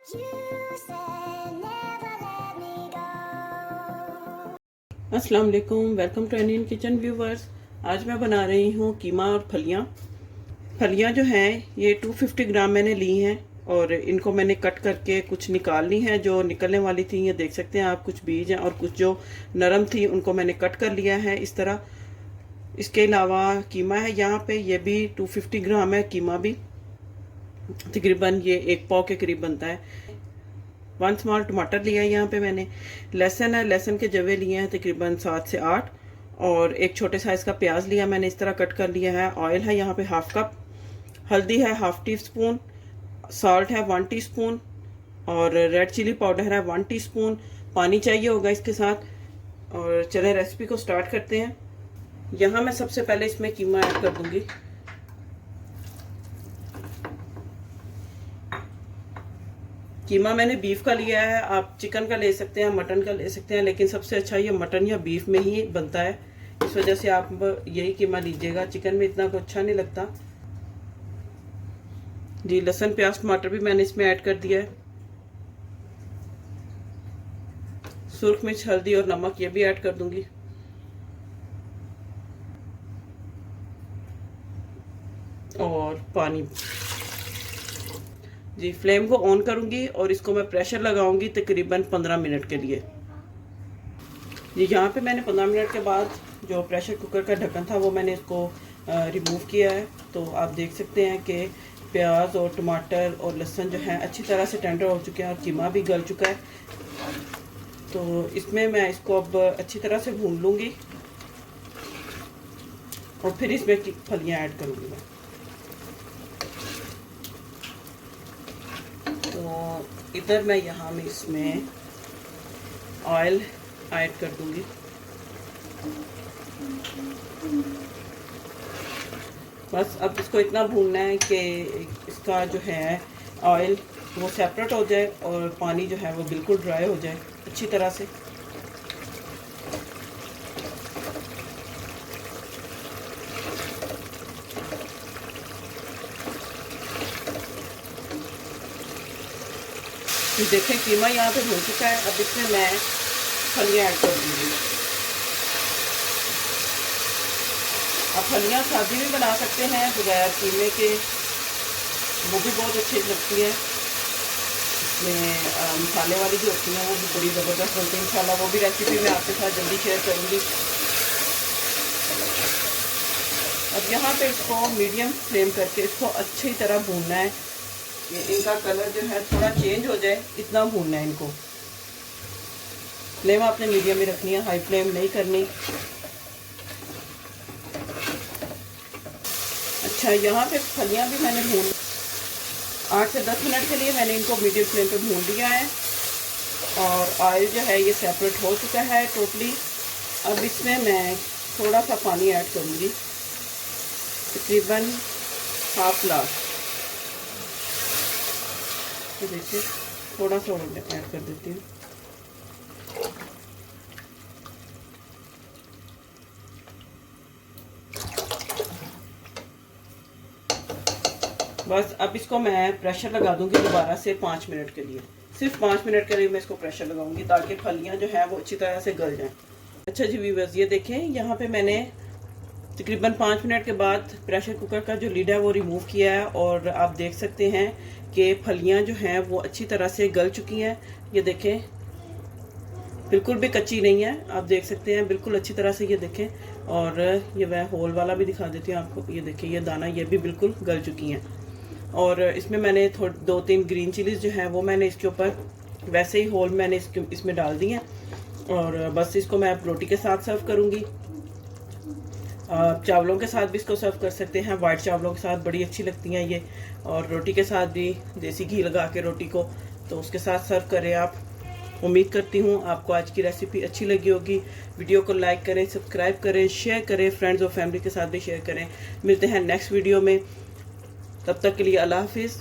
अस्सलाम वालेकुम, welcome to Indian kitchen viewers. आज मैं बना रही हूँ कीमा और फलियाँ। फलियाँ जो हैं ये 250 ग्राम मैंने ली हैं और इनको मैंने कट करके कुछ निकाल ली हैं। जो निकलने वाली थी ये देख सकते हैं आप, कुछ बीज हैं और कुछ जो नरम थी उनको मैंने कट कर लिया है इस तरह। इसके अलावा कीमा है यहाँ पे, ये भी 250 ग्राम है। कीमा भी तकरीबन ये 1 पाव के करीब बनता है। 1 स्मॉल टमाटर लिया है यहाँ पे मैंने। लहसुन है, लहसुन के जवे लिए हैं तकरीबन 7 से 8। और एक छोटे साइज़ का प्याज लिया मैंने, इस तरह कट कर लिया है। ऑयल है यहाँ पे 1/2 कप। हल्दी है 1/2 टीस्पून। सॉल्ट है 1 टीस्पून। और रेड चिली पाउडर है 1 टीस्पून। पानी चाहिए होगा इसके साथ। और चले रेसिपी को स्टार्ट करते हैं। यहाँ मैं सबसे पहले इसमें कीमा ऐड कर दूंगी। कीमा मैंने बीफ का लिया है, आप चिकन का ले सकते हैं, मटन का ले सकते हैं, लेकिन सबसे अच्छा ये मटन या बीफ में ही बनता है। इस वजह से आप यही कीमा लीजिएगा, चिकन में इतना कुछ अच्छा नहीं लगता जी। लहसुन प्याज टमाटर भी मैंने इसमें ऐड कर दिया है। सुर्ख मिर्च हल्दी और नमक ये भी ऐड कर दूंगी। और पानी जी। फ्लेम को ऑन करूंगी और इसको मैं प्रेशर लगाऊंगी तकरीबन 15 मिनट के लिए जी। यहाँ पे मैंने 15 मिनट के बाद जो प्रेशर कुकर का ढक्कन था वो मैंने इसको रिमूव किया है। तो आप देख सकते हैं कि प्याज और टमाटर और लहसुन जो है अच्छी तरह से टेंडर हो चुके हैं और कीमा भी गल चुका है। तो इसमें मैं इसको अब अच्छी तरह से भून लूँगी और फिर इसमें फलियाँ ऐड करूँगी मैं। तो इधर मैं यहाँ में इसमें ऑयल ऐड कर दूंगी। बस अब इसको इतना भूनना है कि इसका जो है ऑयल वो सेपरेट हो जाए और पानी जो है वो बिल्कुल ड्राई हो जाए अच्छी तरह से। देखें कीमा यहाँ पे भून चुका है। अब इसमें मैं फलियाँ ऐड कर दूँगी। आप फलियाँ सादी भी बना सकते हैं बगैर कीमे के, वो भी बहुत अच्छी लगती है। इसमें मसाले वाली जो होती हैं वो भी बड़ी ज़बरदस्त बनती है। इंशाल्लाह वो भी रेसिपी मैं आपके साथ जल्दी शेयर करूँगी। अब यहाँ पे इसको मीडियम फ्लेम करके इसको अच्छी तरह भूनना है। ये इनका कलर जो है थोड़ा चेंज हो जाए इतना भूनना है इनको। फ्लेम आपने मीडियम में रखनी है, हाई फ्लेम नहीं करनी। अच्छा, यहाँ पे फलियाँ भी मैंने भून 8 से 10 मिनट के लिए मैंने इनको मीडियम फ्लेम पे भून लिया है और ऑयल जो है ये सेपरेट हो चुका है टोटली। अब इसमें मैं थोड़ा सा पानी ऐड करूँगी, तकरीबन 1/2 ग्लास। तो देखिए थोड़ा सा और ऐड कर देती हूँ। बस अब इसको मैं प्रेशर लगा दूंगी दोबारा से 5 मिनट के लिए। सिर्फ 5 मिनट के लिए मैं इसको प्रेशर लगाऊंगी ताकि फलियाँ जो है वो अच्छी तरह से गल जाएं। अच्छा जी व्यूअर्स, ये देखें यहाँ पे मैंने तकरीबन 5 मिनट के बाद प्रेशर कुकर का जो लीड है वो रिमूव किया है और आप देख सकते हैं कि फलियां जो हैं वो अच्छी तरह से गल चुकी हैं। ये देखें बिल्कुल भी कच्ची नहीं है, आप देख सकते हैं बिल्कुल अच्छी तरह से। ये देखें, और ये मैं होल वाला भी दिखा देती हूँ आपको। ये देखें ये दाना ये भी बिल्कुल गल चुकी हैं। और इसमें मैंने 2-3 ग्रीन चिलीज़ जो हैं वो मैंने इसके ऊपर वैसे ही होल मैंने इसमें डाल दी हैं। और बस इसको मैं रोटी के साथ सर्व करूँगी। चावलों के साथ भी इसको सर्व कर सकते हैं, वाइट चावलों के साथ बड़ी अच्छी लगती हैं ये। और रोटी के साथ भी देसी घी लगा के रोटी को तो उसके साथ सर्व करें आप। उम्मीद करती हूँ आपको आज की रेसिपी अच्छी लगी होगी। वीडियो को लाइक करें, सब्सक्राइब करें, शेयर करें, फ्रेंड्स और फैमिली के साथ भी शेयर करें। मिलते हैं नेक्स्ट वीडियो में, तब तक के लिए अल्लाह हाफिज़।